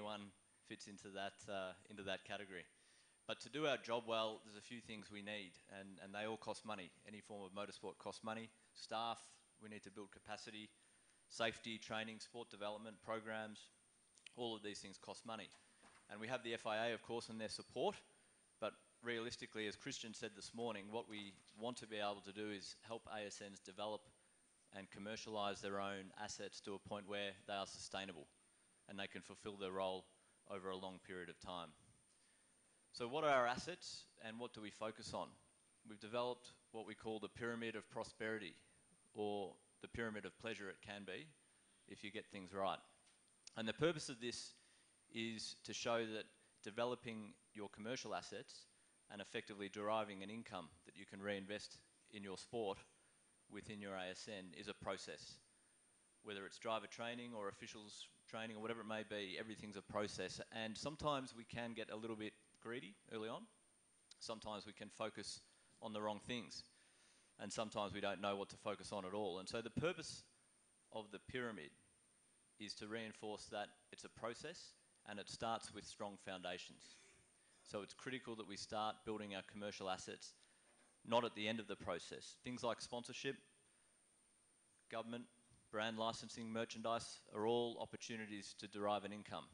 everyone fits into that category. But to do our job well, there's a few things we need, and they all cost money. Any form of motorsport costs money. Staff, we need to build capacity, safety, training, sport development, programs, all of these things cost money. And we have the FIA, of course, and their support, but realistically, as Christian said this morning, what we want to be able to do is help ASNs develop and commercialise their own assets to a point where they are sustainable and they can fulfil their role over a long period of time. So what are our assets and what do we focus on? We've developed what we call the pyramid of prosperity, or the pyramid of pleasure it can be if you get things right. And the purpose of this is to show that developing your commercial assets and effectively deriving an income that you can reinvest in your sport within your ASN is a process. Whether it's driver training or officials training or whatever it may be, everything's a process. And sometimes we can get a little bit greedy early on. Sometimes we can focus on the wrong things. And sometimes we don't know what to focus on at all. And so the purpose of the pyramid is to reinforce that it's a process and it starts with strong foundations. So it's critical that we start building our commercial assets not at the end of the process. Things like sponsorship, government, brand licensing, merchandise are all opportunities to derive an income.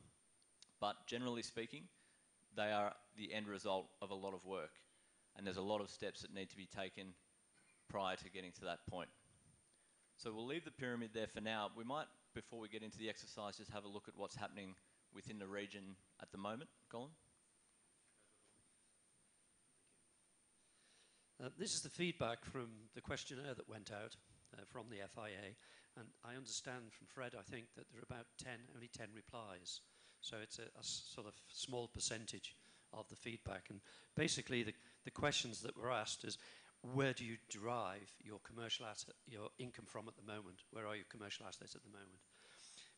But generally speaking, they are the end result of a lot of work. And there's a lot of steps that need to be taken prior to getting to that point. So we'll leave the pyramid there for now. We might, before we get into the exercise, just have a look at what's happening within the region at the moment. Colin? This is the feedback from the questionnaire that went out from the FIA, and I understand from Fred, I think, that there are about only 10 replies. So it's a sort of small percentage of the feedback. And basically the questions that were asked is, where do you derive your commercial asset, your income from at the moment? Where are your commercial assets at the moment?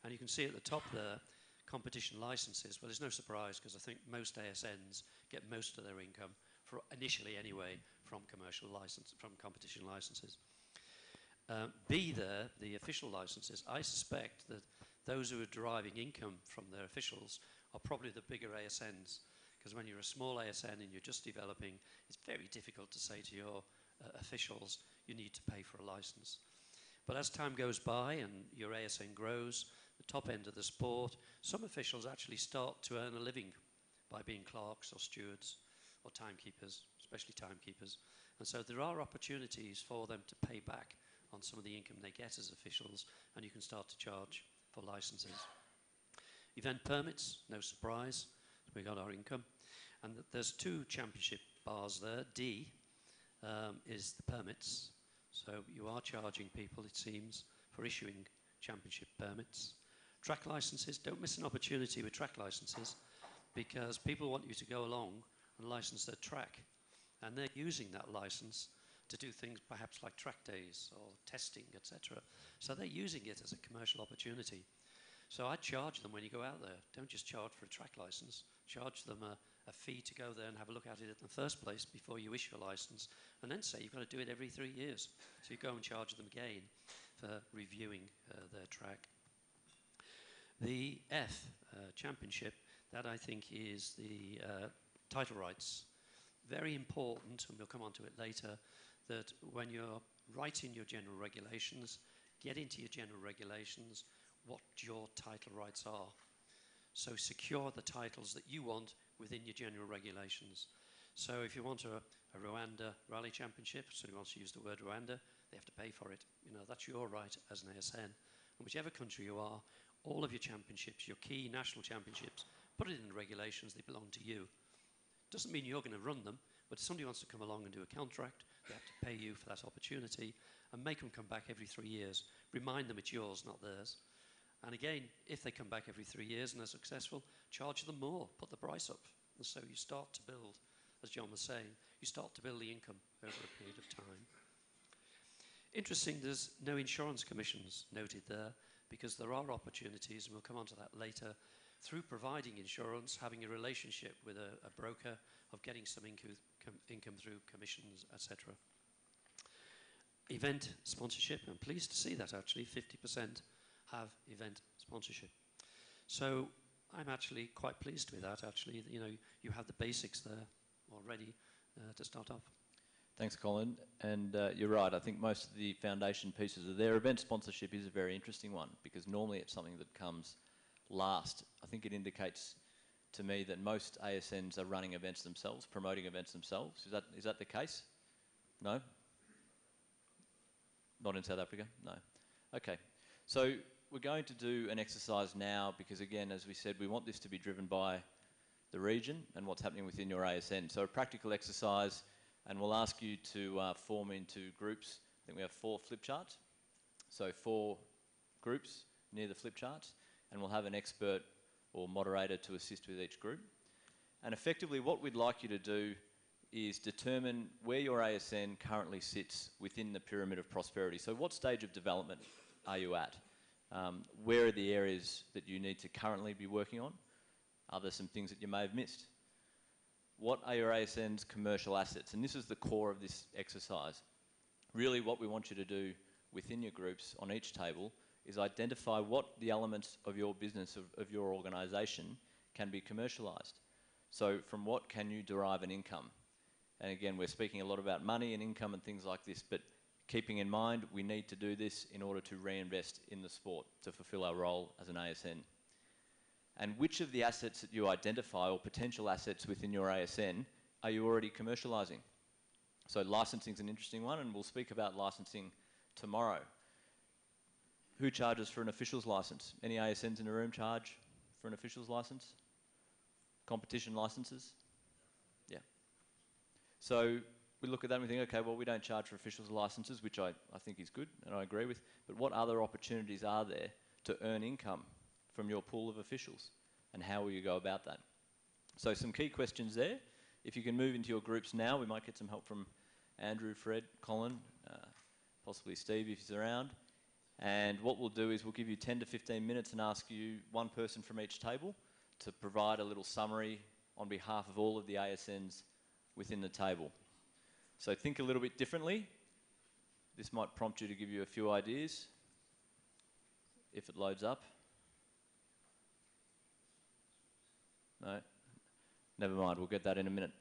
And you can see at the top there, competition licenses. Well, there's no surprise because I think most ASNs get most of their income, initially anyway, from competition licenses. B there, the official licenses, I suspect that those who are deriving income from their officials are probably the bigger ASNs, because when you're a small ASN and you're just developing, it's very difficult to say to your officials, you need to pay for a license. But as time goes by and your ASN grows, the top end of the sport, some officials actually start to earn a living by being clerks or stewards or timekeepers, especially timekeepers. And so there are opportunities for them to pay back on some of the income they get as officials, and you can start to charge for licenses. Event permits, no surprise, we got our income. And there's two championship bars there. D is the permits. So you are charging people, it seems, for issuing championship permits. Track licenses, don't miss an opportunity with track licenses, because people want you to go along and license their track. And they're using that license to do things perhaps like track days or testing, etc. So they're using it as a commercial opportunity. So I charge them when you go out there. Don't just charge for a track license. Charge them a fee to go there and have a look at it in the first place before you issue a license. And then say you've got to do it every 3 years. So you go and charge them again for reviewing their track. The F, championship, that I think is the title rights. Very important, and we'll come on to it later, that when you're writing your general regulations, get into your general regulations what your title rights are. So secure the titles that you want within your general regulations. So if you want a Rwanda Rally Championship, somebody wants to use the word Rwanda, they have to pay for it. You know, that's your right as an ASN. And whichever country you are, all of your championships, your key national championships, put it in the regulations, they belong to you. Doesn't mean you're going to run them, but if somebody wants to come along and do a contract, they have to pay you for that opportunity and make them come back every 3 years. Remind them it's yours, not theirs. And again, if they come back every 3 years and are successful, charge them more, put the price up. And so you start to build, as John was saying, you start to build the income over a period of time. Interesting, there's no insurance commissions noted there, because there are opportunities, and we'll come on to that later, through providing insurance, having a relationship with a broker, of getting some income through commissions, etc. Event sponsorship, I'm pleased to see that actually 50% have event sponsorship. So I'm actually quite pleased with that, actually. You know, you have the basics there already to start off. Thanks, Colin. And you're right, I think most of the foundation pieces are there. Event sponsorship is a very interesting one because normally it's something that comes last. I think it indicates to me that most ASNs are running events themselves, promoting events themselves. Is that the case? No? Not in South Africa? No. Okay. So we're going to do an exercise now because, again, as we said, we want this to be driven by the region and what's happening within your ASN. So a practical exercise, and we'll ask you to form into groups. I think we have 4 flip charts. So 4 groups near the flip charts, and we'll have an expert or moderator to assist with each group. And effectively what we'd like you to do is determine where your ASN currently sits within the pyramid of prosperity. So what stage of development are you at? Where are the areas that you need to currently be working on? Are there some things that you may have missed? What are your ASN's commercial assets? And this is the core of this exercise. Really what we want you to do within your groups on each table is identify what the elements of your business, of your organisation, can be commercialised. So from what can you derive an income? And again, we're speaking a lot about money and income and things like this, but keeping in mind we need to do this in order to reinvest in the sport to fulfil our role as an ASN. And which of the assets that you identify or potential assets within your ASN are you already commercialising? So licensing is an interesting one, and we'll speak about licensing tomorrow. Who charges for an official's licence? Any ASNs in the room charge for an official's licence? Competition licences? Yeah. So we look at that and we think, okay, well, we don't charge for officials' licences, which I think is good and I agree with, but what other opportunities are there to earn income from your pool of officials, and how will you go about that? So some key questions there. If you can move into your groups now, we might get some help from Andrew, Fred, Colin, possibly Steve if he's around. And what we'll do is we'll give you 10 to 15 minutes and ask you one person from each table to provide a little summary on behalf of all of the ASNs within the table. So think a little bit differently. This might prompt you to give you a few ideas if it loads up. No? Never mind, we'll get that in a minute.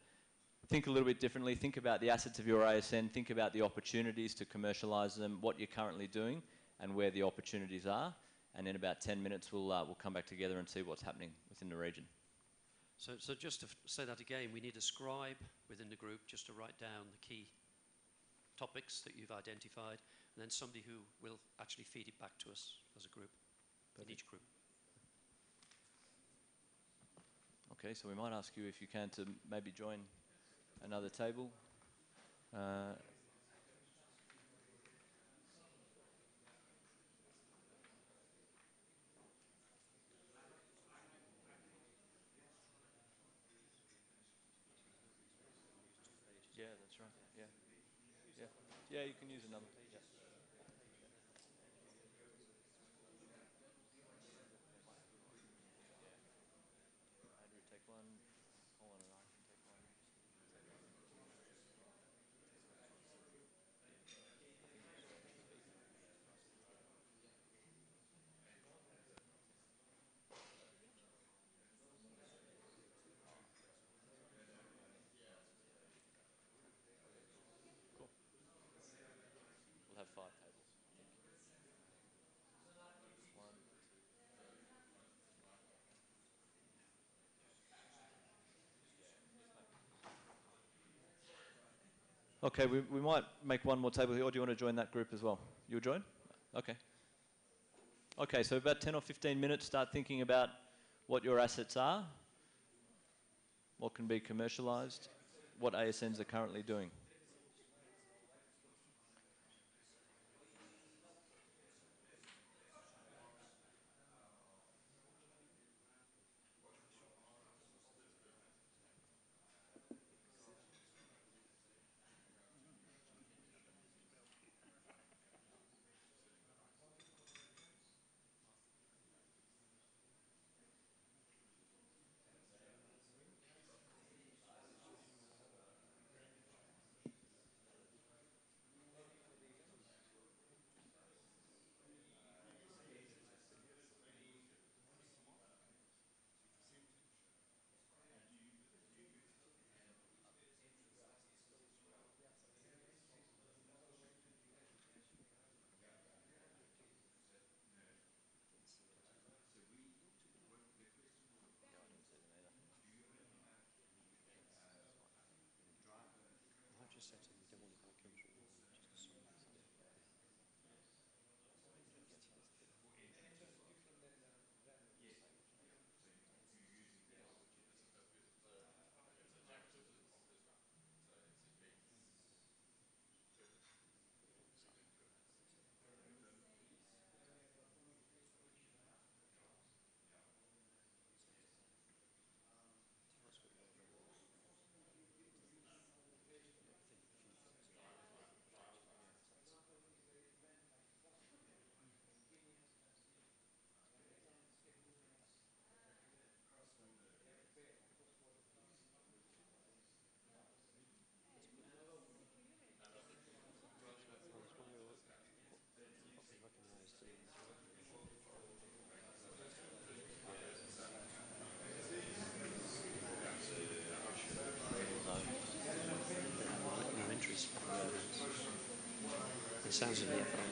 Think a little bit differently. Think about the assets of your ASN. Think about the opportunities to commercialise them, what you're currently doing, and where the opportunities are. And in about 10 minutes, we'll come back together and see what's happening within the region. So just to say that again, we need a scribe within the group just to write down the key topics that you've identified, and then somebody who will actually feed it back to us as a group, in each group. Okay, so we might ask you if you can to maybe join another table. Yeah, that's right. Yeah, yeah, yeah. You can use another. Yeah. Andrew, take one. Colin and I can take one. Cool. We'll have 5 tables. One, two. Okay, we might make one more table here, or do you want to join that group as well? You'll join? Okay. Okay, so about 10 or 15 minutes, start thinking about what your assets are, what can be commercialised, what ASNs are currently doing. sounds of the FIA.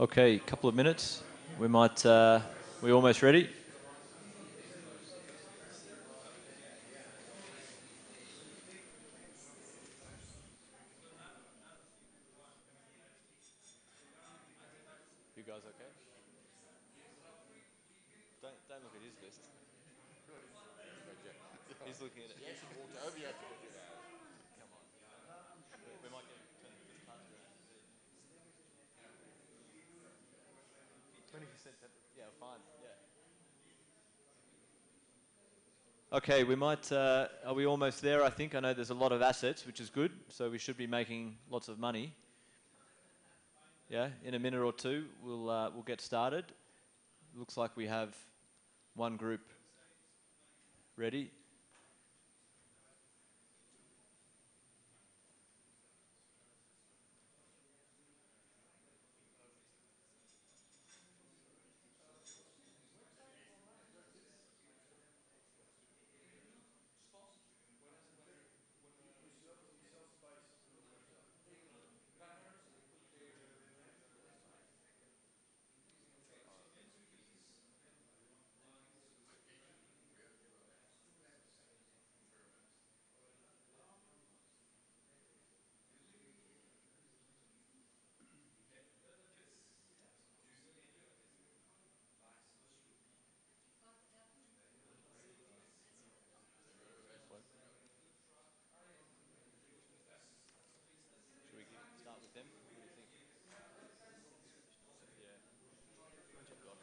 Okay, couple of minutes. We might, we almost ready? You guys okay? Don't look at his list. He's looking at it. You actually walked over, you had to look at that. Come on. We might get 20%. Yeah, fine. Yeah. Okay, we might, are we almost there, I think? I know there's a lot of assets, which is good, so we should be making lots of money. Yeah, in a minute or two, we'll get started. Looks like we have one group ready. Should we start with them? What do you think? Yeah. What you got?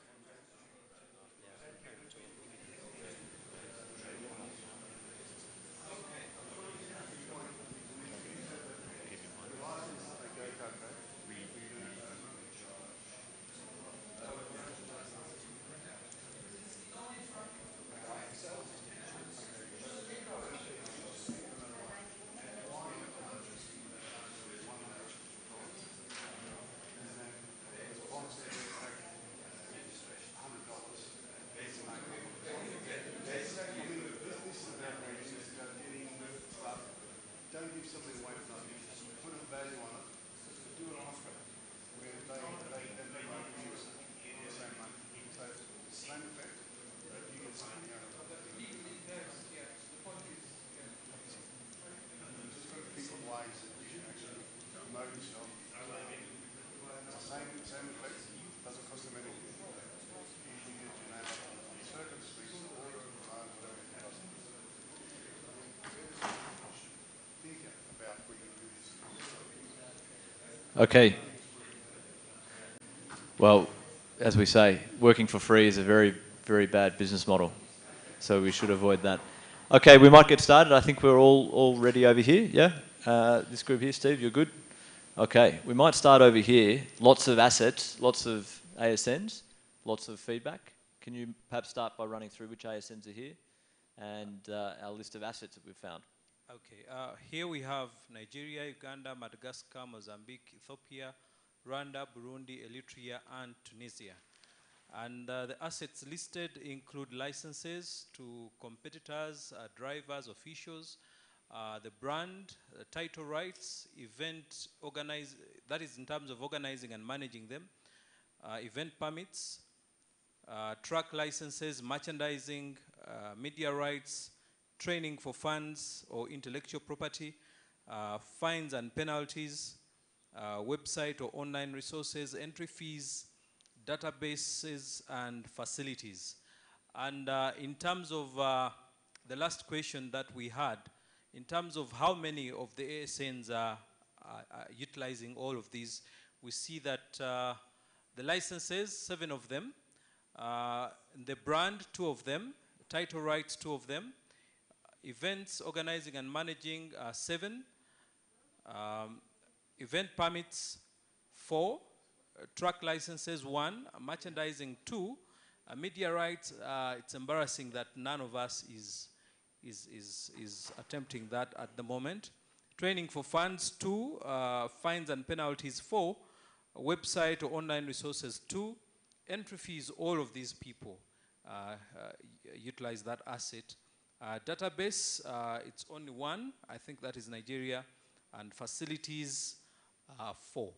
Don't give something away for nothing. Put a value on it. Do an offer where they won't use the same money. So same effect, but you get something out of it. Just got to think of ways that you can actually promote yourself. Same effect, doesn't cost them anything. You get your name up on the circuit, speaks to the order, whatever it costs. Think about where you do this. Okay. Well, as we say, working for free is a very, very bad business model. So we should avoid that. Okay, we might get started. I think we're all ready over here, yeah? This group here, Steve, you're good? Okay, we might start over here. Lots of assets, lots of ASNs, lots of feedback. Can you perhaps start by running through which ASNs are here and our list of assets that we've found? Okay, here we have Nigeria, Uganda, Madagascar, Mozambique, Ethiopia, Rwanda, Burundi, Eritrea, and Tunisia. And the assets listed include licenses to competitors, drivers, officials, the brand, title rights, event organize, that is in terms of organizing and managing them, event permits, track licenses, merchandising, media rights, training for funds or intellectual property, fines and penalties, website or online resources, entry fees, databases, and facilities. And in terms of the last question that we had, in terms of how many of the ASNs are utilizing all of these, we see that the licenses, 7 of them, the brand, 2 of them, title rights, 2 of them, events organizing and managing, 7, event permits, 4, track licenses, 1, merchandising, 2, media rights. It's embarrassing that none of us is attempting that at the moment. Training for funds, 2, fines and penalties, 4, website or online resources, 2, entry fees. All of these people utilize that asset. Database, it's only 1. I think that is Nigeria. And facilities, 4.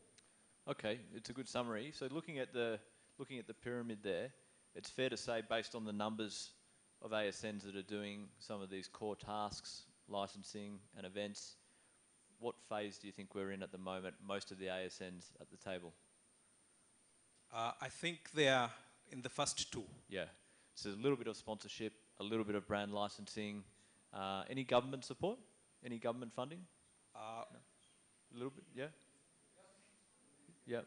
Okay, it's a good summary. So looking at the pyramid there, it's fair to say based on the numbers of ASNs that are doing some of these core tasks, licensing and events, what phase do you think we're in at the moment, most of the ASNs at the table? I think they are in the first two. Yeah. So a little bit of sponsorship, a little bit of brand licensing. Any government support? Any government funding? Uh, A little bit, yeah? Yeah.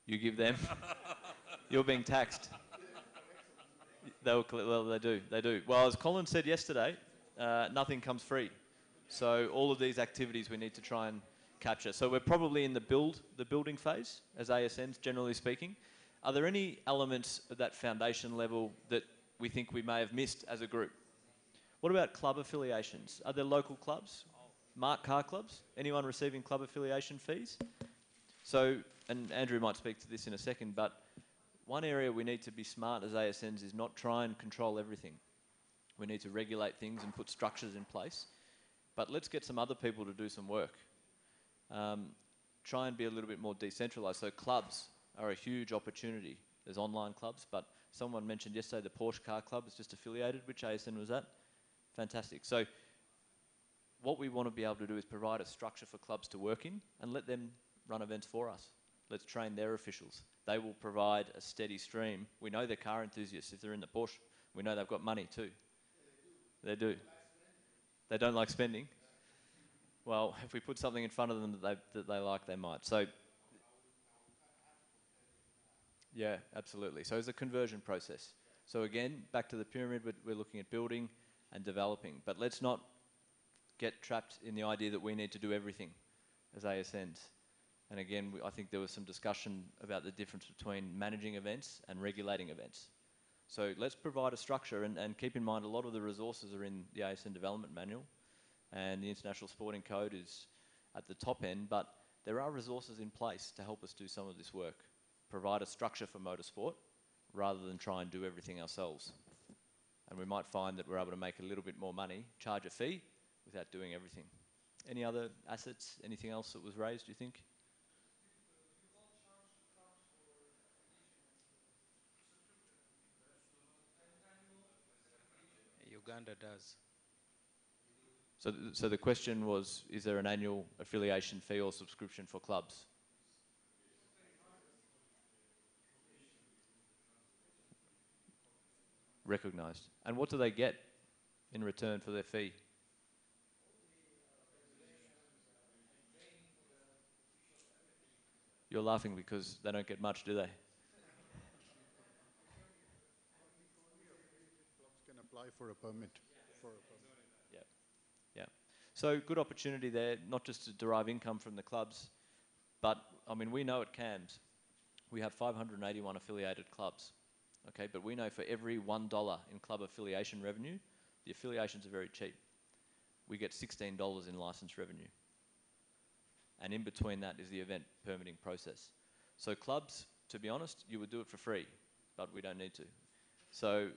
You give them? You're being taxed. Well, they do. Well, as Colin said yesterday, nothing comes free. So all of these activities we need to try and capture. So we're probably in the building phase as ASNs, generally speaking. Are there any elements at that foundation level that we think we may have missed as a group? What about club affiliations? Are there local clubs? Mark car clubs? Anyone receiving club affiliation fees? So, and Andrew might speak to this in a second, but one area we need to be smart as ASNs is not try and control everything. We need to regulate things and put structures in place. But let's get some other people to do some work. Try and be a little bit more decentralised. So clubs are a huge opportunity. There's online clubs, but someone mentioned yesterday the Porsche Car Club is just affiliated. Which ASN was that? Fantastic. So what we want to be able to do is provide a structure for clubs to work in and let them run events for us. Let's train their officials. They will provide a steady stream. We know they're car enthusiasts. If they're in the Porsche, we know they've got money too. They do. They don't like spending. Well, if we put something in front of them that they like, they might. So, yeah, absolutely. So it's a conversion process. So again, back to the pyramid, we're looking at building and developing. But let's not get trapped in the idea that we need to do everything as ASNs. And again, I think there was some discussion about the difference between managing events and regulating events. So let's provide a structure and keep in mind a lot of the resources are in the ASN Development Manual and the International Sporting Code is at the top end, but there are resources in place to help us do some of this work. Provide a structure for motorsport rather than try and do everything ourselves. And we might find that we're able to make a little bit more money, charge a fee without doing everything. Any other assets, anything else that was raised, do you think? Uganda does. So the question was, is there an annual affiliation fee or subscription for clubs? Recognised. And what do they get in return for their fee? You're laughing because they don't get much, do they? Clubs can apply for a permit. Yeah, yeah. So good opportunity there, not just to derive income from the clubs, but I mean, we know at CAMS, we have 581 affiliated clubs, okay? But we know for every $1 in club affiliation revenue, the affiliations are very cheap. We get $16 in license revenue. And in between that is the event permitting process. So clubs, to be honest, you would do it for free, but we don't need to. So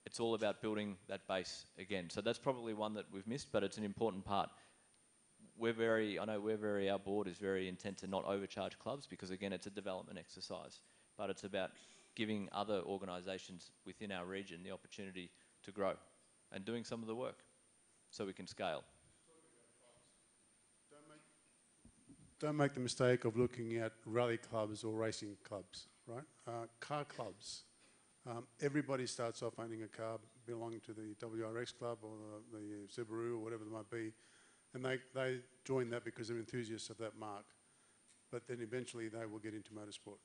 it's all about building that base again. So that's probably one that we've missed, but it's an important part. Our board is very intent to not overcharge clubs because again, it's a development exercise, but it's about giving other organisations within our region the opportunity to grow and doing some of the work so we can scale. Don't make the mistake of looking at rally clubs or racing clubs, right? Car clubs. Everybody starts off owning a car belonging to the WRX club or the Subaru or whatever it might be, and they join that because they're enthusiasts of that mark. But then eventually they will get into motorsport.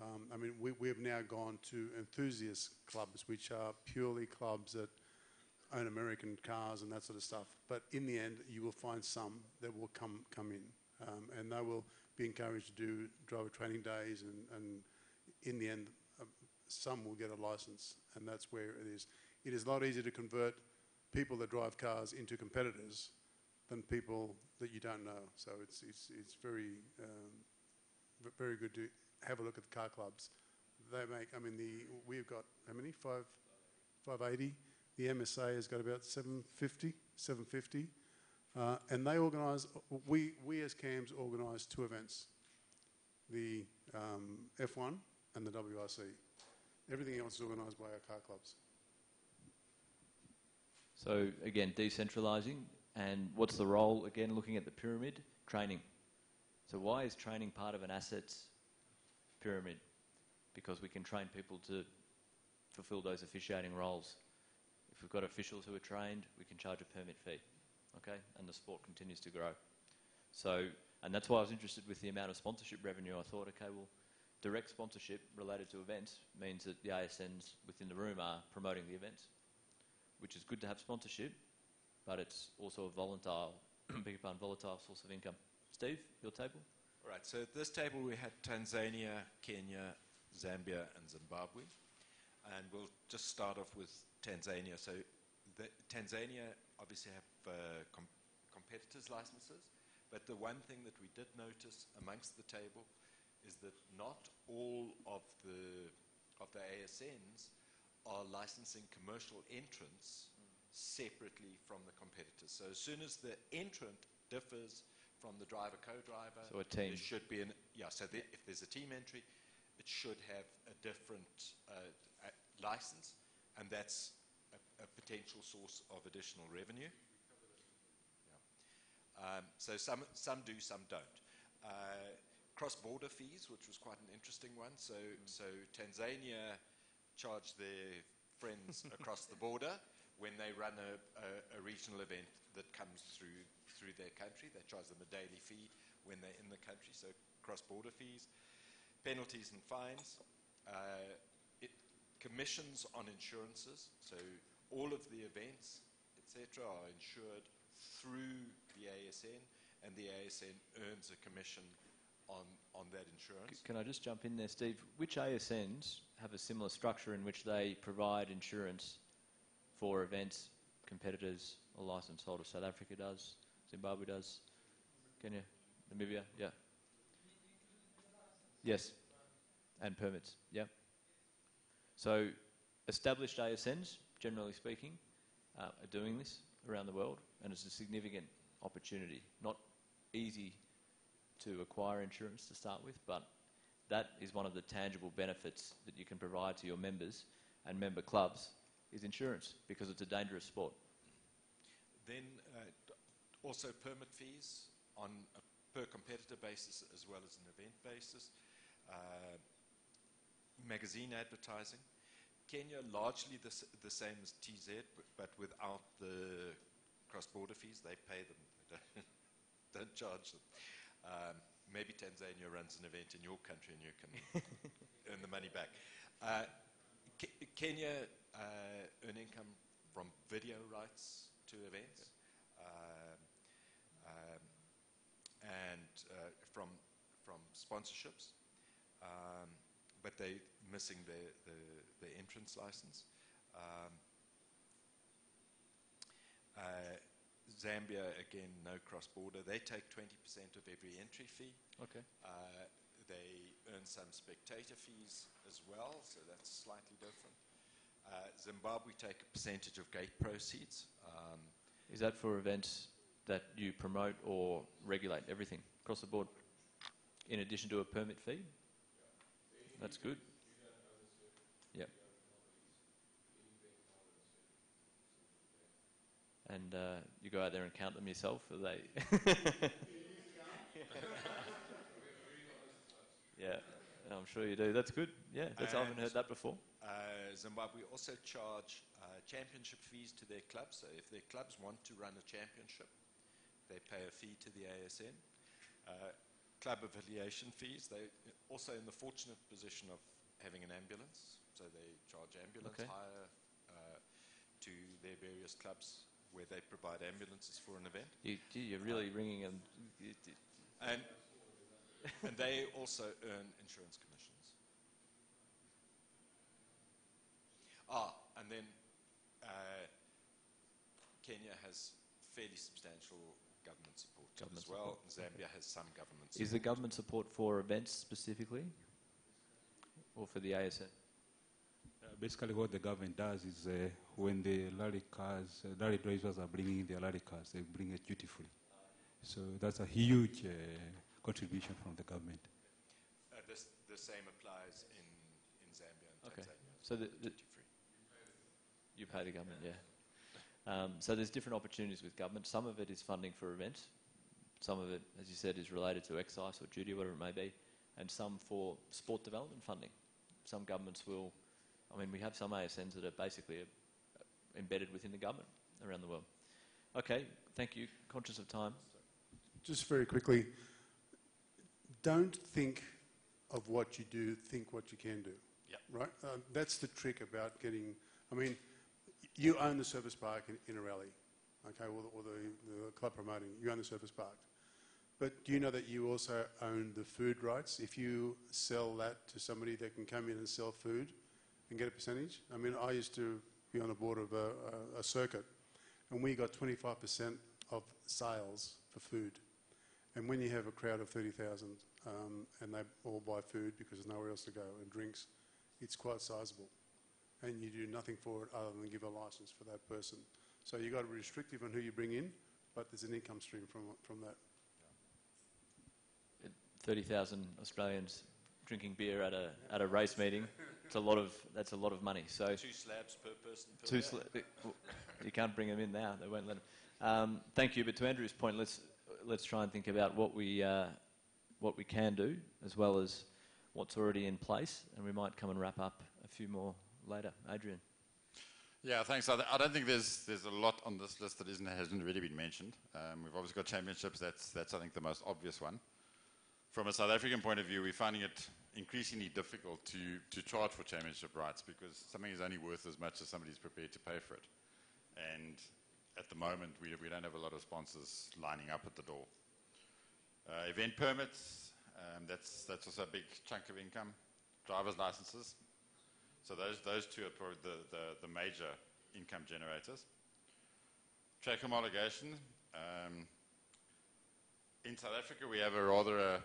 I mean, we have now gone to enthusiast clubs, which are purely clubs that own American cars and that sort of stuff. But in the end, you will find some that will come in. And they will be encouraged to do driver training days and in the end some will get a license and that's where it is. It is a lot easier to convert people that drive cars into competitors than people that you don't know. So it's very very good to have a look at the car clubs. They make, I mean, we've got how many? 580. The MSA has got about 750. And they organise, we as CAMS organise 2 events, the F1 and the WRC. Everything else is organised by our car clubs. So again, decentralising, and what's the role, again, looking at the pyramid? Training. So why is training part of an assets pyramid? Because we can train people to fulfil those officiating roles. If we've got officials who are trained, we can charge a permit fee, okay? And the sport continues to grow. So, and that's why I was interested with the amount of sponsorship revenue. I thought, okay, well, direct sponsorship related to events means that the ASNs within the room are promoting the events, which is good to have sponsorship, but it's also a volatile, volatile source of income. Steve, your table? All right, so at this table we had Tanzania, Kenya, Zambia and Zimbabwe. And we'll just start off with Tanzania. So Tanzania obviously have competitors' licenses, but the one thing that we did notice amongst the table is that not all of the ASNs are licensing commercial entrants separately from the competitors. So as soon as the entrant differs from the driver, co-driver, So a team. there should be if there's a team entry, it should have a different license, and that's a potential source of additional revenue. Yeah. So some do, some don't. Cross-border fees, which was quite an interesting one. So Tanzania charge their friends across the border when they run a regional event that comes through their country. They charge them a daily fee when they're in the country, so cross-border fees. Penalties and fines. Commissions on insurances, so all of the events, etc., are insured through the ASN, and the ASN earns a commission on that insurance. Can I just jump in there, Steve? Which ASNs have a similar structure in which they provide insurance for events, competitors, or license holders? South Africa does, Zimbabwe does, Kenya, Namibia, yeah. Yes, and permits, yeah. So established ASNs, generally speaking, are doing this around the world, and it's a significant opportunity. Not easy to acquire insurance to start with, but that is one of the tangible benefits that you can provide to your members and member clubs is insurance, because it's a dangerous sport. Then also permit fees on a per competitor basis as well as an event basis. Magazine advertising. Kenya, largely the same as TZ, but without the cross-border fees. They pay them, they don't charge them. Maybe Tanzania runs an event in your country and you can earn the money back. Kenya earn income from video rights to events and from sponsorships. But they're missing the entrance license. Zambia, again, no cross-border. They take 20% of every entry fee. Okay. They earn some spectator fees as well, so that's slightly different. Zimbabwe take a percentage of gate proceeds. Is that for events that you promote or regulate, everything, across the board, in addition to a permit fee? That's good. Yep. And you go out there and count them yourself, or they? Yeah, I'm sure you do. That's good. Yeah, I haven't heard that before. Zimbabwe also charge championship fees to their clubs. So if their clubs want to run a championship, they pay a fee to the ASN. Club affiliation fees. They're also in the fortunate position of having an ambulance, so they charge ambulance hire to their various clubs where they provide ambulances for an event. You're really ringing them. And they also earn insurance commissions. And then Kenya has fairly substantial government support as well. Zambia has some government support. Is the government support for events specifically, or for the ASN? basically what the government does is when the lorry drivers are bringing their lorry cars, they bring it duty-free. So that's a huge contribution from the government. The same applies in Zambia and Okay. Tanzania. So duty-free. you pay the government, yeah. So there's different opportunities with government. Some of it is funding for events. Some of it, as you said, is related to excise or duty, whatever it may be, and some for sport development funding. Some governments will, I mean, we have some ASNs that are basically embedded within the government around the world. Okay, thank you. Conscious of time. Just very quickly, don't think of what you do, think what you can do. Yep. Right? That's the trick about getting, I mean, you own the service park in a rally, okay, or the club promoting, you own the service park. But do you know that you also own the food rights? If you sell that to somebody that can come in and sell food and get a percentage. I mean, I used to be on the board of a circuit, and we got 25% of sales for food. And when you have a crowd of 30,000 and they all buy food because there's nowhere else to go and drinks, it's quite sizable. And you do nothing for it other than give a license for that person. So you've got to be restrictive on who you bring in, but there's an income stream from that. 30,000 Australians drinking beer at a race meeting. That's a lot of money. So 2 slabs per person per day. You can't bring them in now. They won't let them. Thank you. But to Andrew's point, let's try and think about what we can do as well as what's already in place, and we might come and wrap up a few more later. Adrian. Yeah, thanks. I don't think there's a lot on this list that hasn't already been mentioned. We've obviously got championships. That's I think the most obvious one. From a South African point of view, we're finding it increasingly difficult to charge for championship rights because something is only worth as much as somebody's prepared to pay for it. And at the moment, we don't have a lot of sponsors lining up at the door. Event permits, that's also a big chunk of income. Driver's licenses. So those two are probably the major income generators. Track homologation. In South Africa, we have a rather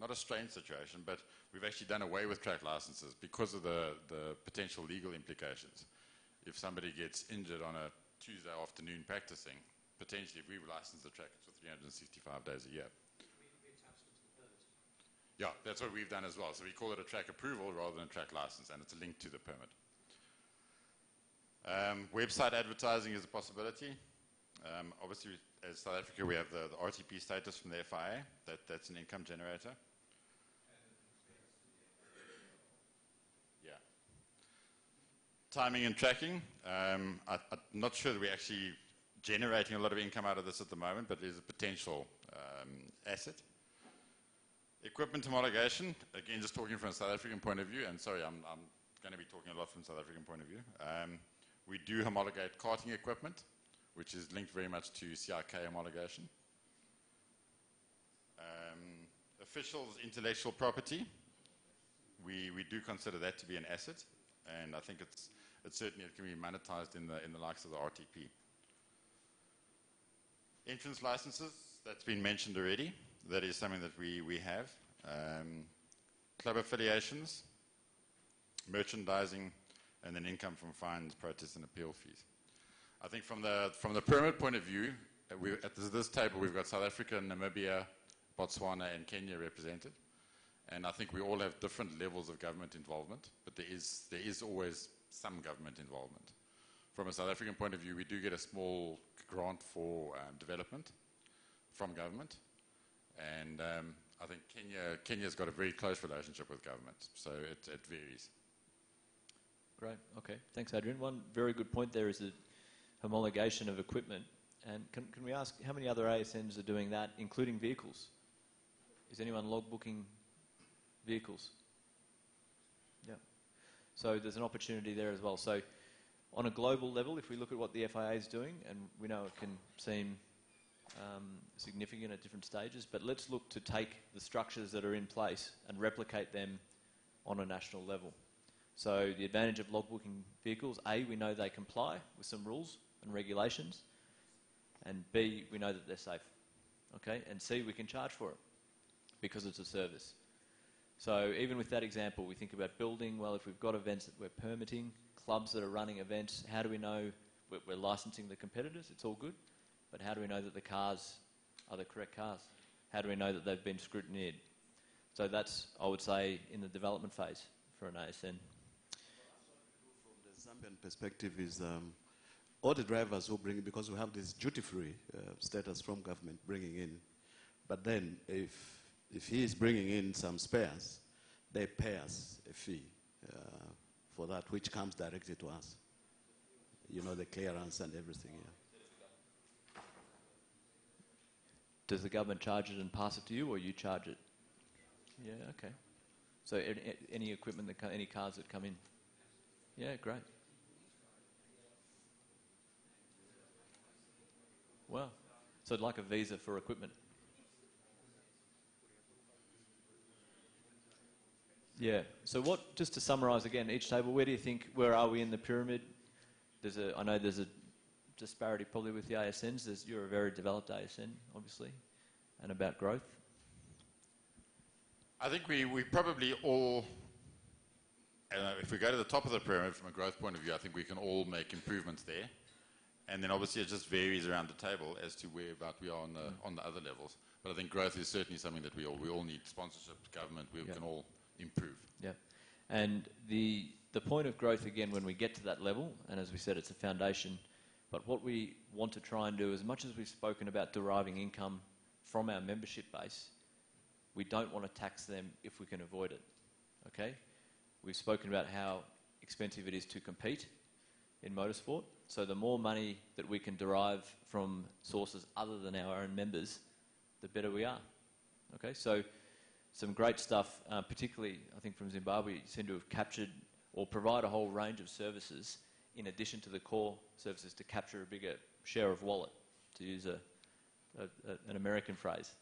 not a strange situation, but we've actually done away with track licenses because of the potential legal implications. If somebody gets injured on a Tuesday afternoon practicing, potentially if we license the track, it's for 365 days a year. Yeah, that's what we've done as well. So we call it a track approval rather than a track license, and it's linked to the permit. Website advertising is a possibility. Obviously, as South Africa, we have the RTP status from the FIA. That's an income generator. Yeah. Timing and tracking. I'm not sure that we're actually generating a lot of income out of this at the moment, but it is a potential asset. Equipment homologation. Again, just talking from a South African point of view, and sorry, I'm going to be talking a lot from a South African point of view. We do homologate karting equipment, which is linked very much to CIK homologation. Officials' intellectual property, we do consider that to be an asset, and I think it's certainly it can be monetized in the likes of the RTP. Entrance licenses, that's been mentioned already. That is something that we have. Club affiliations, merchandising, and then income from fines, protests, and appeal fees. I think from the permit point of view, at this table we've got South Africa, Namibia, Botswana, and Kenya represented, and I think we all have different levels of government involvement, but there is always some government involvement. From a South African point of view, we do get a small grant for development from government, and I think Kenya's got a very close relationship with government, so it varies. Great. Okay. Thanks, Adrian. One very good point there is the homologation of equipment. And can we ask how many other ASNs are doing that, including vehicles? Is anyone logbooking vehicles? Yeah. So there's an opportunity there as well. So on a global level, if we look at what the FIA is doing, and we know it can seem significant at different stages, but let's look to take the structures that are in place and replicate them on a national level. So the advantage of logbooking vehicles, A, we know they comply with some rules and regulations, and B, we know that they're safe, okay? And C, we can charge for it because it's a service. So even with that example, we think about building. Well, if we've got events that we're permitting, clubs that are running events, how do we know we're licensing the competitors? It's all good. But how do we know that the cars are the correct cars? How do we know that they've been scrutineered? So that's, I would say, in the development phase for an ASN. From the Zambian perspective is all the drivers who bring, because we have this duty-free status from government bringing in, but then if he is bringing in some spares, they pay us a fee for that, which comes directly to us. You know, the clearance and everything, yeah. Does the government charge it and pass it to you, or you charge it? Yeah, okay. So any equipment, any cars that come in? Yeah, great. Wow. So like a visa for equipment? Yeah. So what, just to summarise again, each table, where do you think, where are we in the pyramid? I know there's a disparity probably with the ASNs. You're a very developed ASN, obviously, and about growth. I think we probably all, if we go to the top of the pyramid from a growth point of view, I think we can all make improvements there. And then obviously it just varies around the table as to where about we are on the other levels. But I think growth is certainly something that we all need sponsorship, government, we can all improve. Yeah. And the point of growth, again, when we get to that level, and as we said, it's a foundation, but what we want to try and do, as much as we've spoken about deriving income from our membership base, we don't want to tax them if we can avoid it, okay? We've spoken about how expensive it is to compete in motorsport, so the more money that we can derive from sources other than our own members, the better we are, okay? So some great stuff, particularly I think from Zimbabwe, seem to have captured or provide a whole range of services in addition to the core services to capture a bigger share of wallet, to use an American phrase.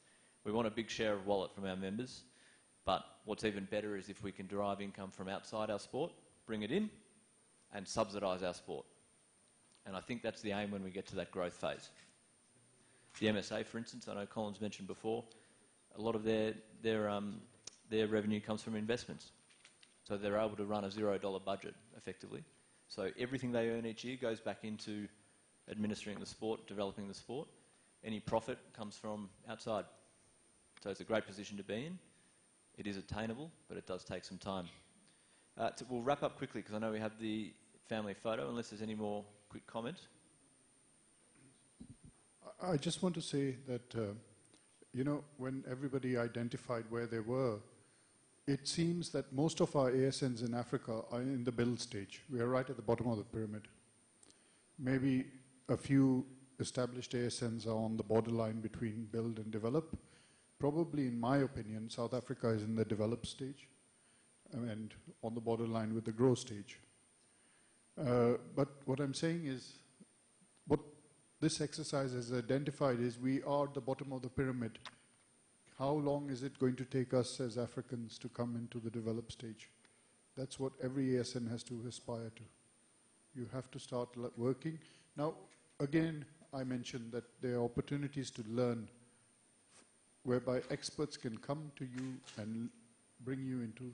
We want a big share of wallet from our members, but what's even better is if we can derive income from outside our sport, bring it in, and subsidise our sport. And I think that's the aim when we get to that growth phase. The MSA, for instance, I know Colin's mentioned before, a lot of their revenue comes from investments. So they're able to run a $0 budget, effectively. So everything they earn each year goes back into administering the sport, developing the sport. Any profit comes from outside. So it's a great position to be in. It is attainable, but it does take some time. We'll wrap up quickly because I know we have the family photo, unless there's any more quick comments. I just want to say that, you know, when everybody identified where they were, it seems that most of our ASNs in Africa are in the build stage. We are right at the bottom of the pyramid. Maybe a few established ASNs are on the borderline between build and develop. Probably, in my opinion, South Africa is in the develop stage and on the borderline with the grow stage. But what I'm saying is, what this exercise has identified is we are at the bottom of the pyramid. How long is it going to take us as Africans to come into the developed stage? That's what every ASN has to aspire to. You have to start working. Now, again, I mentioned that there are opportunities to learn whereby experts can come to you and bring you into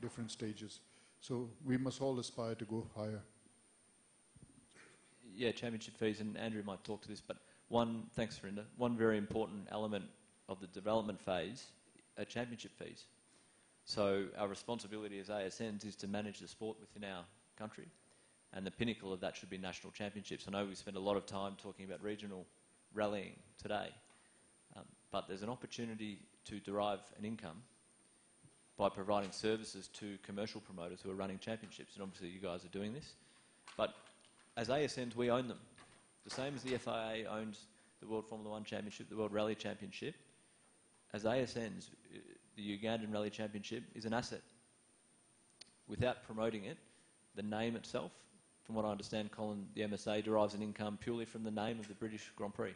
different stages. So we must all aspire to go higher. Yeah, championship fees, and Andrew might talk to this, but thanks Verinda, one very important element of the development phase are championship fees. So our responsibility as ASNs is to manage the sport within our country, and the pinnacle of that should be national championships. I know we spend a lot of time talking about regional rallying today, but there's an opportunity to derive an income by providing services to commercial promoters who are running championships, and obviously you guys are doing this. But as ASNs, we own them. The same as the FIA owns the World Formula One Championship, the World Rally Championship. As ASNs, the Ugandan Rally Championship is an asset. Without promoting it, the name itself, from what I understand, Colin, the MSA derives an income purely from the name of the British Grand Prix.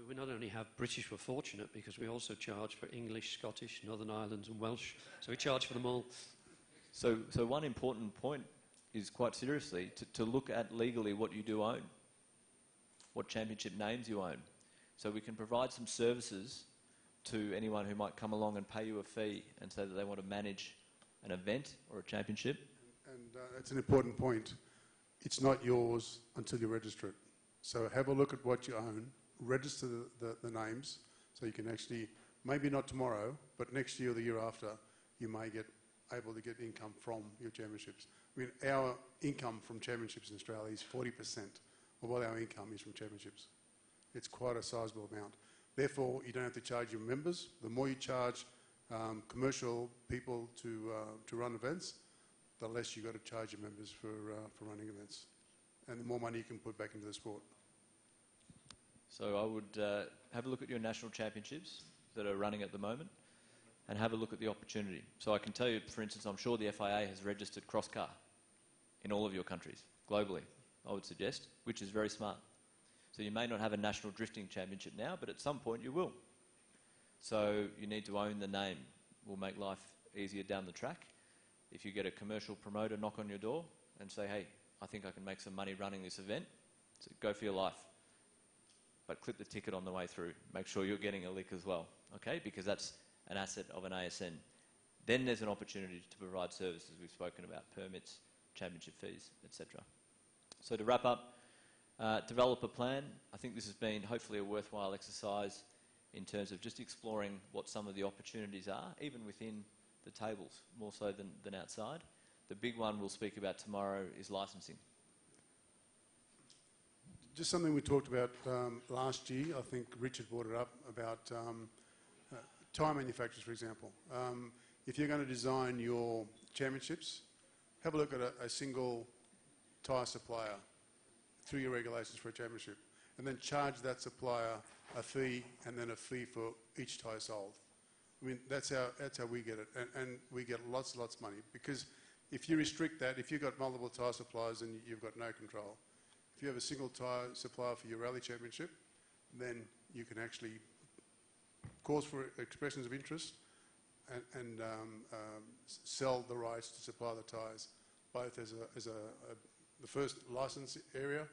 We not only have British, we're fortunate because we also charge for English, Scottish, Northern Ireland and Welsh. So we charge for them all. So one important point is, quite seriously, to look at legally what you do own, what championship names you own. So we can provide some services to anyone who might come along and pay you a fee and say that they want to manage an event or a championship. And that's an important point. It's not yours until you register it. So have a look at what you own, register the names, so you can actually, maybe not tomorrow, but next year or the year after, you may get able to get income from your championships. I mean, our income from championships in Australia is 40% of what our income is from championships. It's quite a sizable amount. Therefore, you don't have to charge your members. The more you charge commercial people to run events, the less you've got to charge your members for running events. And the more money you can put back into the sport. So I would have a look at your national championships that are running at the moment and have a look at the opportunity. So I can tell you, for instance, I'm sure the FIA has registered cross-car in all of your countries, globally, I would suggest, which is very smart. So you may not have a national drifting championship now, but at some point you will. So you need to own the name. Will make life easier down the track. If you get a commercial promoter knock on your door and say, hey, I think I can make some money running this event, so go for your life. But clip the ticket on the way through. Make sure you're getting a lick as well, okay? Because that's an asset of an ASN. Then there's an opportunity to provide services we've spoken about, permits, championship fees, etc. So to wrap up, develop a plan. I think this has been hopefully a worthwhile exercise in terms of just exploring what some of the opportunities are, even within the tables, more so than outside. The big one we'll speak about tomorrow is licensing. Just something we talked about last year, I think Richard brought it up, about tyre manufacturers, for example. If you're going to design your championships, have a look at a single tyre supplier through your regulations for a championship, and then charge that supplier a fee and then a fee for each tyre sold. I mean, that's how we get it, and we get lots of money, because if you restrict that, if you've got multiple tyre suppliers, then you've got no control. If you have a single tyre supplier for your rally championship, then you can actually cause for expressions of interest and sell the rights to supply the tyres, both as the first license area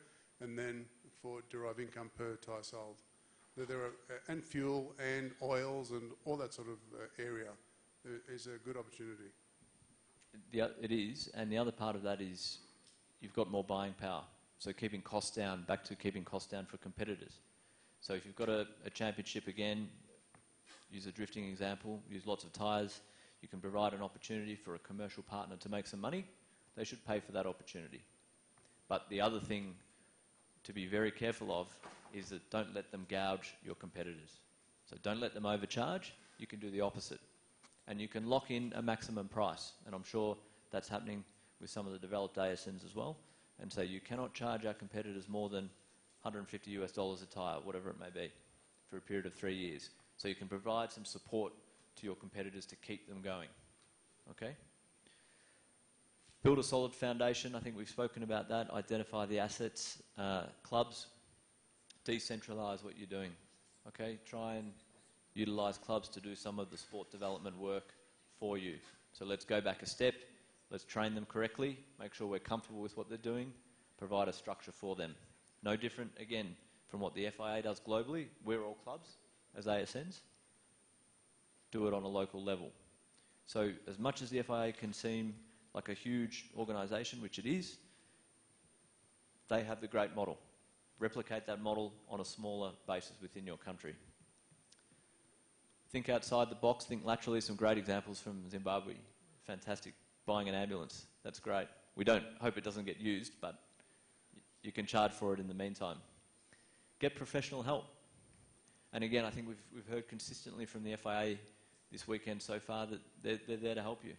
and then for derive income per tyre sold. There are, and fuel and oils and all that sort of area is a good opportunity. It is, and the other part of that is you've got more buying power. So keeping costs down, back to keeping costs down for competitors. So if you've got a championship again, use a drifting example, use lots of tyres, you can provide an opportunity for a commercial partner to make some money, they should pay for that opportunity. But the other thing to be very careful of is that don't let them gouge your competitors. So don't let them overcharge, you can do the opposite. And you can lock in a maximum price, and I'm sure that's happening with some of the developed ASNs as well, and say you cannot charge our competitors more than $150 a tyre, whatever it may be, for a period of 3 years. So you can provide some support to your competitors to keep them going, okay? Build a solid foundation, I think we've spoken about that. Identify the assets, clubs, decentralise what you're doing, okay? Try and utilise clubs to do some of the sport development work for you. So let's go back a step, let's train them correctly, make sure we're comfortable with what they're doing, provide a structure for them. No different, again, from what the FIA does globally. We're all clubs as ASNs. Do it on a local level. So as much as the FIA can seem like a huge organisation, which it is, they have the great model. Replicate that model on a smaller basis within your country. Think outside the box, think laterally. Some great examples from Zimbabwe. Fantastic. Buying an ambulance, that's great. We don't hope it doesn't get used, but you can charge for it in the meantime. Get professional help. And again, I think we've heard consistently from the FIA this weekend so far that they're there to help you.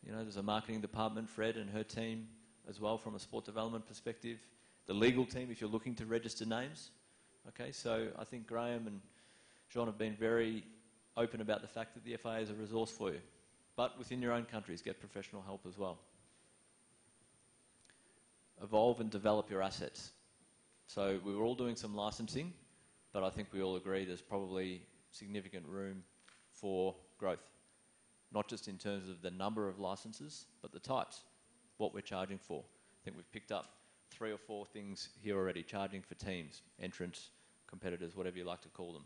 You know, there's a marketing department, Fred and her team as well from a sport development perspective. The legal team, if you're looking to register names. Okay, so I think Graham and John have been very open about the fact that the FIA is a resource for you. But within your own countries, get professional help as well. Evolve and develop your assets. So we were all doing some licensing, but I think we all agree there's probably significant room for growth. Not just in terms of the number of licenses, but the types, what we're charging for. I think we've picked up 3 or 4 things here already, charging for teams, entrants, competitors, whatever you like to call them.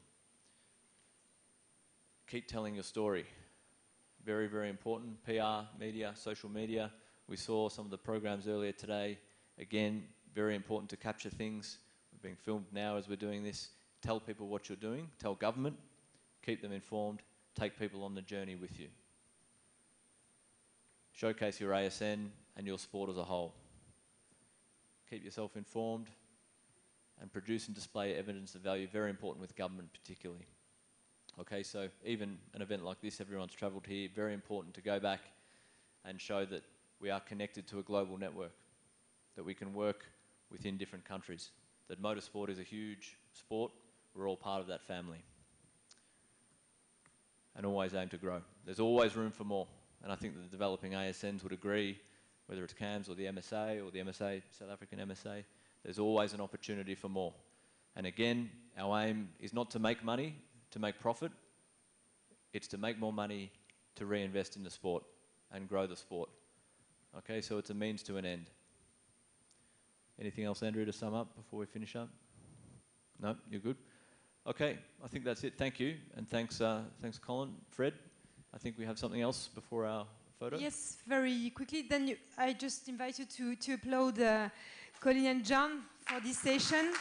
keep telling your story. Very, very important. PR, media, social media. We saw some of the programs earlier today. Again, very important to capture things. We're being filmed now as we're doing this. Tell people what you're doing. Tell government. Keep them informed. Take people on the journey with you. Showcase your ASN and your sport as a whole. Keep yourself informed and produce and display evidence of value. Very important with government particularly. Okay, so even an event like this, everyone's travelled here. Very important to go back and show that we are connected to a global network, that we can work within different countries, that motorsport is a huge sport. We're all part of that family. And always aim to grow. There's always room for more. And I think that the developing ASNs would agree, whether it's CAMS or the MSA, South African MSA, there's always an opportunity for more. And again, our aim is not to make money, to make profit. It's to make more money to reinvest in the sport and grow the sport. Okay, so it's a means to an end. Anything else, Andrew, to sum up before we finish up? No, you're good? Okay, I think that's it. Thank you. And thanks, Colin. Fred, I think we have something else before our photo. Yes, very quickly. Then I just invite you to applaud Colin and John for this session.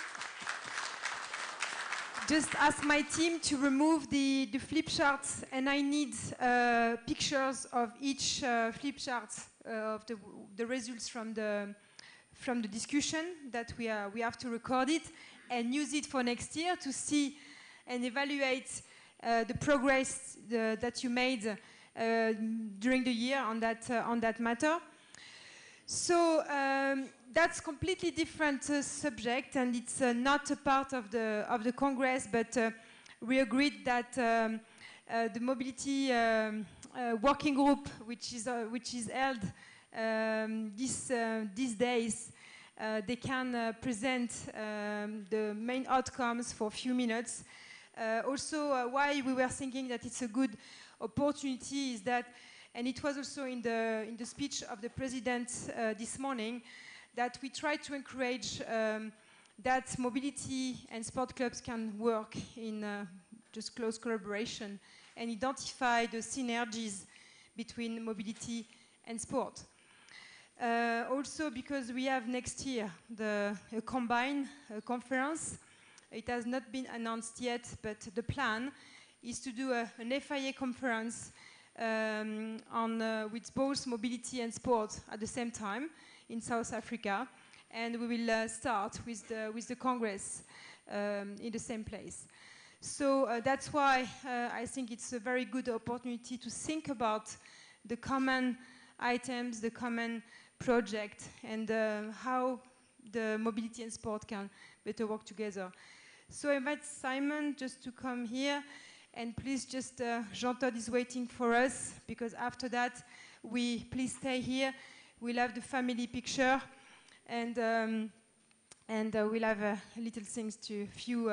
Just ask my team to remove the flip charts, and I need pictures of each flip chart of the results from the discussion that we have to record it and use it for next year to see and evaluate the progress that you made during the year on that matter. So that's completely different subject, and it's not a part of the Congress, but we agreed that the mobility working group, which is held these days, they can present the main outcomes for a few minutes. Also, why we were thinking that it's a good opportunity is that, and it was also in the speech of the President this morning, that we try to encourage that mobility and sport clubs can work in just close collaboration and identify the synergies between mobility and sport. Also because we have next year the Combine conference. It has not been announced yet, but the plan is to do an FIA conference with both mobility and sport at the same time in South Africa, and we will start with the Congress in the same place. So that's why I think it's a very good opportunity to think about the common items, the common project, and how the mobility and sport can better work together. So I invite Simon just to come here, and please just, Jean-Todt is waiting for us, because after that, please stay here. We'll have the family picture, and we'll have little things few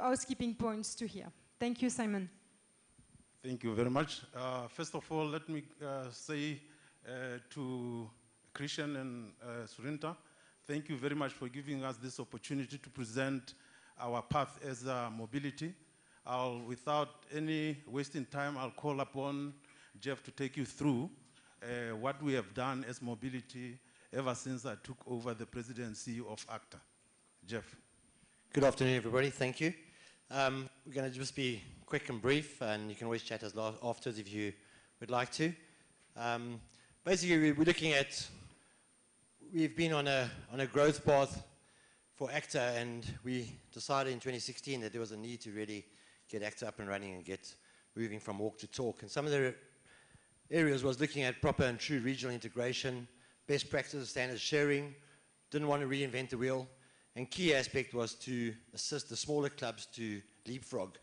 housekeeping points to hear. Thank you, Simon. Thank you very much. First of all, let me say to Christian and Surinta, thank you very much for giving us this opportunity to present our path as mobility. Without any wasting time, I'll call upon Jeff to take you through what we have done as mobility ever since I took over the presidency of ACTA. Jeff. Good afternoon, everybody. Thank you. We're going to just be quick and brief, and you can always chat us afterwards if you would like to. Basically, we're looking at, we've been on a growth path for ACTA, and we decided in 2016 that there was a need to really get ACTA up and running and get moving from walk to talk. And some of the areas was looking at proper and true regional integration, best practices, standards sharing, didn't want to reinvent the wheel, and key aspect was to assist the smaller clubs to leapfrog.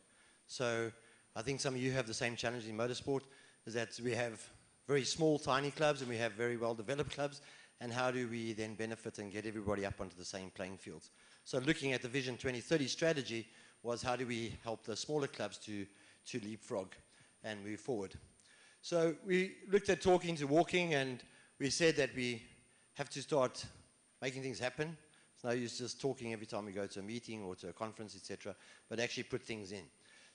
So I think some of you have the same challenge in motorsport, is that we have very small, tiny clubs, and we have very well-developed clubs, and how do we then benefit and get everybody up onto the same playing fields? So looking at the Vision 2030 strategy was how do we help the smaller clubs to leapfrog and move forward. So we looked at talking to walking, and we said that we have to start making things happen. It's no use just talking every time we go to a meeting or to a conference, etc., but actually put things in.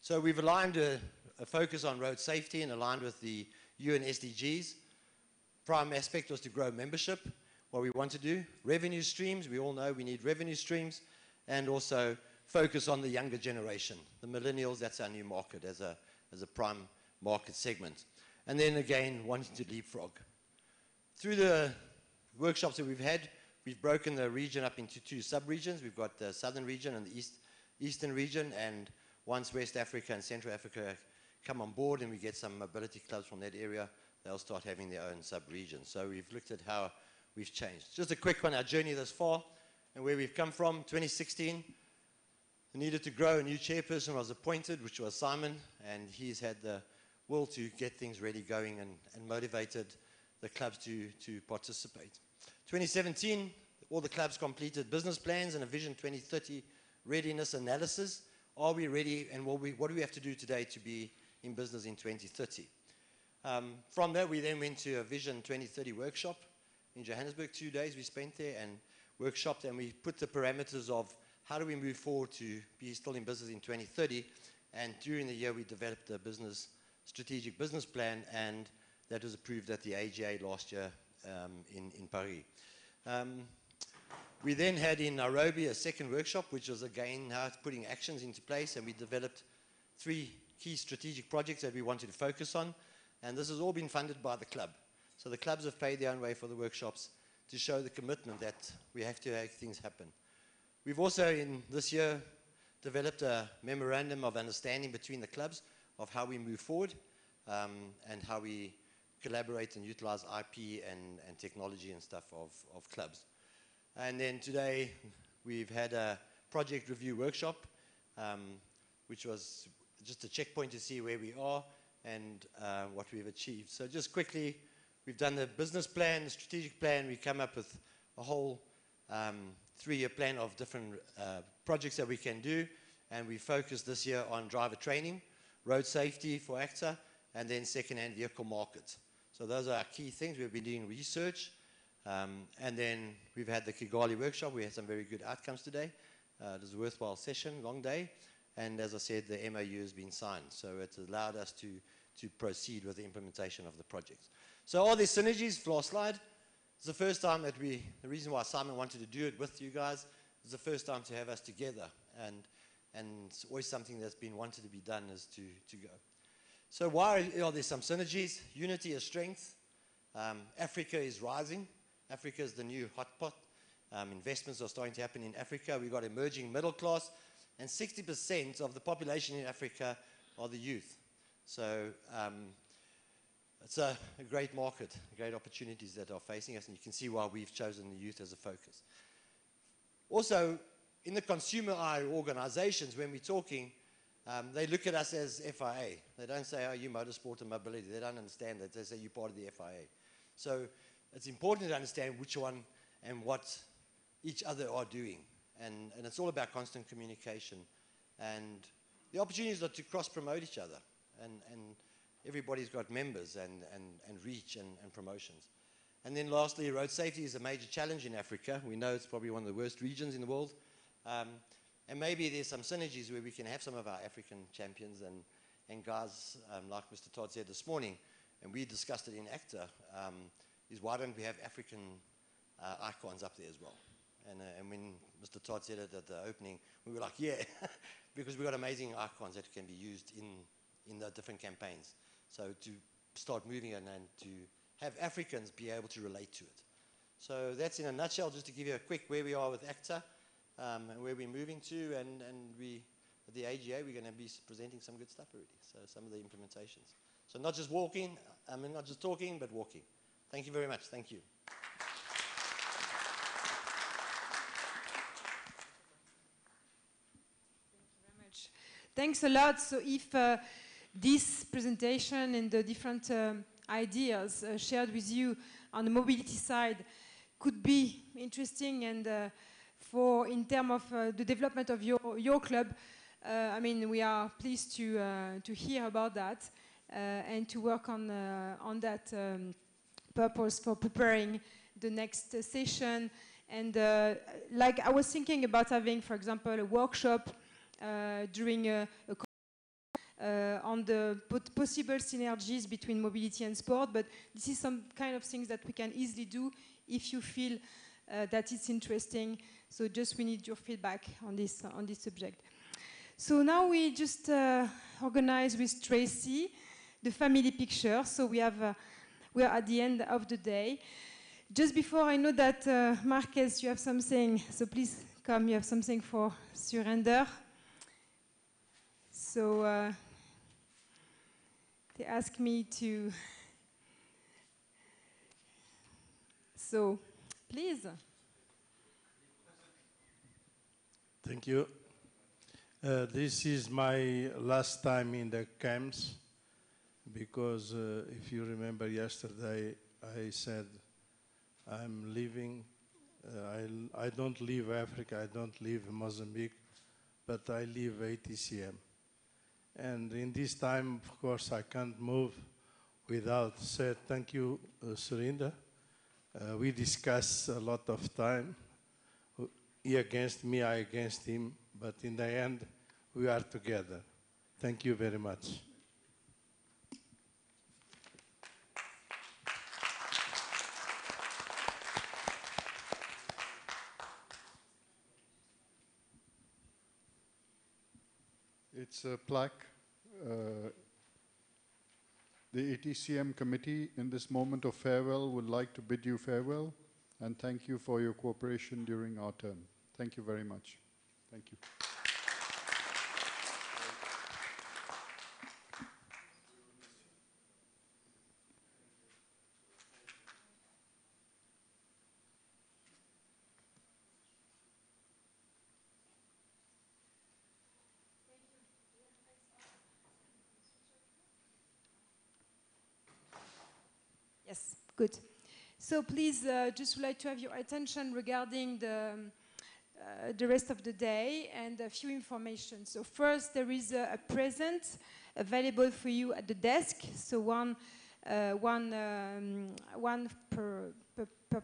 So we've aligned a focus on road safety and aligned with the UN SDGs. Prime aspect was to grow membership, what we want to do. Revenue streams, we all know we need revenue streams, and also focus on the younger generation. The millennials, that's our new market as a prime market segment. And then again, wanting to leapfrog. Through the workshops that we've had, we've broken the region up into 2 sub-regions. We've got the southern region and the eastern region, and once West Africa and Central Africa come on board and we get some mobility clubs from that area, they'll start having their own sub-regions. So we've looked at how we've changed. Just a quick one, our journey thus far and where we've come from. 2016, we needed to grow. A new chairperson was appointed, which was Simon, and he's had the will to get things really going and motivated the clubs to participate. 2017, all the clubs completed business plans and a Vision 2030 readiness analysis. Are we ready, and what do we have to do today to be in business in 2030? From that, we then went to a Vision 2030 workshop in Johannesburg. 2 days we spent there and workshopped, and we put the parameters of how do we move forward to be still in business in 2030. And during the year, we developed a strategic business plan, and that was approved at the AGA last year in Paris. We then had in Nairobi a second workshop, which was again how it's putting actions into place, and we developed 3 key strategic projects that we wanted to focus on, and this has all been funded by the club. So the clubs have paid their own way for the workshops to show the commitment that we have to make things happen. We've also in this year developed a memorandum of understanding between the clubs of how we move forward and how we collaborate and utilize IP and technology and stuff of clubs. And then today we've had a project review workshop, which was just a checkpoint to see where we are and what we've achieved. So just quickly, we've done the business plan, the strategic plan. We come up with a whole 3-year plan of different projects that we can do, and we focused this year on driver training, road safety for ACTA, and then second-hand vehicle markets. So those are our key things. We've been doing research. And then we've had the Kigali workshop. We had some very good outcomes today. It was a worthwhile session, long day. And as I said, the MOU has been signed. So it's allowed us to proceed with the implementation of the projects. So are there synergies? Last slide. It's the first time that the reason why Simon wanted to do it with you guys, it's the first time to have us together. And it's always something that's been wanted to be done is to go. So why are there some synergies? Unity is strength. Africa is rising. Africa is the new hotpot. Investments are starting to happen in Africa. We've got emerging middle class, and 60% of the population in Africa are the youth. So it's a great market, great opportunities that are facing us, and you can see why we've chosen the youth as a focus. Also, in the consumer eye organizations, when we're talking, they look at us as FIA. They don't say, oh, you motorsport and mobility. They don't understand that. They say you're part of the FIA. So it's important to understand which one and what each other are doing. And it's all about constant communication. And the opportunities are to cross-promote each other. And everybody's got members and reach and promotions. And then lastly, road safety is a major challenge in Africa. We know it's probably one of the worst regions in the world. And maybe there's some synergies where we can have some of our African champions and guys, like Mr. Todd said this morning, and we discussed it in ACTA, is why don't we have African icons up there as well? And when Mr. Todd said it at the opening, we were like, yeah, because we've got amazing icons that can be used in the different campaigns. So to start moving it and to have Africans be able to relate to it. So that's in a nutshell, just to give you a quick where we are with ACTA and where we're moving to. And we, at the AGA, we're going to be presenting some good stuff already. So some of the implementations. So not just walking, not just talking, but walking. Thank you very much. Thank you. Thanks a lot. So if this presentation and the different ideas shared with you on the mobility side could be interesting and in terms of the development of your club, I mean, we are pleased to hear about that and to work on that purpose for preparing the next session. And like I was thinking about having, for example, a workshop during a on the possible synergies between mobility and sport, but this is some kind of things that we can easily do if you feel that it's interesting. So just we need your feedback on this subject. So now we just organize with Tracy the family picture. So we are at the end of the day. Just before, I know that Marquez, you have something, so please come, you have something for Surinder. So they asked me to, so please. Thank you. This is my last time in the camps because if you remember yesterday, I said I'm leaving. I don't leave Africa, I don't leave Mozambique, but I leave ATCM. And in this time, of course, I can't move without saying thank you, Surinder. We discussed a lot of time. He against me, I against him, but in the end, we are together. Thank you very much. It's a plaque. The ATCM committee, in this moment of farewell, would like to bid you farewell and thank you for your cooperation during our term. Thank you very much. Thank you. Yes, good. So please, just would like to have your attention regarding the rest of the day and a few information. So first, there is a present available for you at the desk. So one per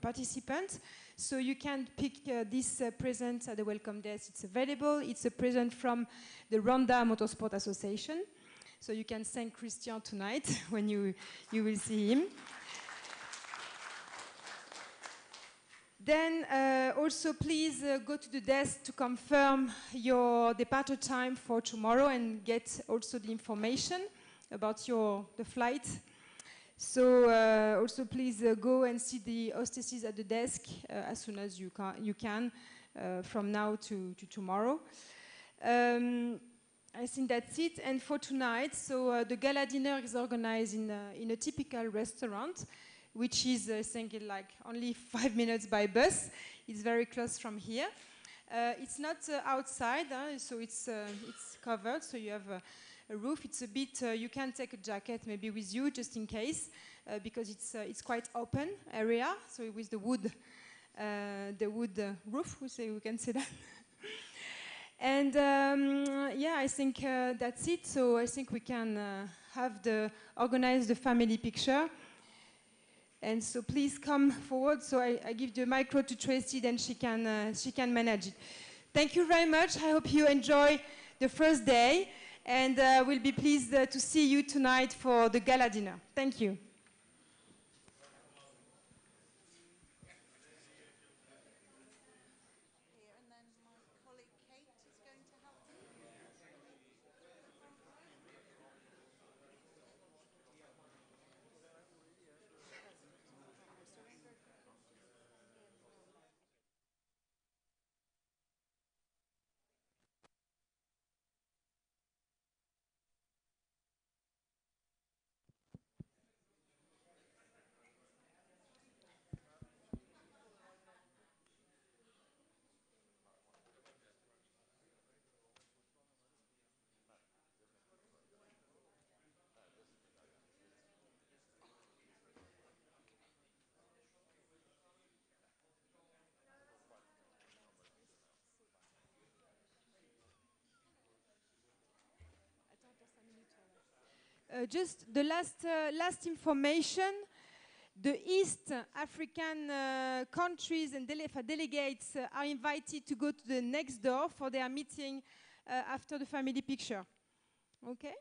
participant. So you can pick this present at the welcome desk. It's available. It's a present from the Rwanda Motorsport Association. So you can thank Christian tonight when you will see him. Then also please go to the desk to confirm your departure time for tomorrow and get also the information about the flight. So also please go and see the hostesses at the desk as soon as you can from now to tomorrow. I think that's it. And for tonight, so the gala dinner is organized in a typical restaurant, which is, I think, like only 5 minutes by bus. It's very close from here. It's not outside, so it's covered, so you have a roof. It's a bit, you can take a jacket maybe with you just in case, because it's quite open area, so with the wood roof, we can say that. And yeah, I think that's it. So I think we can organize the family picture. And so please come forward. So I give the micro to Tracy, then she can manage it. Thank you very much. I hope you enjoy the first day, and we'll be pleased to see you tonight for the gala dinner. Thank you. Just the last information. The East African countries and delegates are invited to go to the next door for their meeting after the family picture. Okay?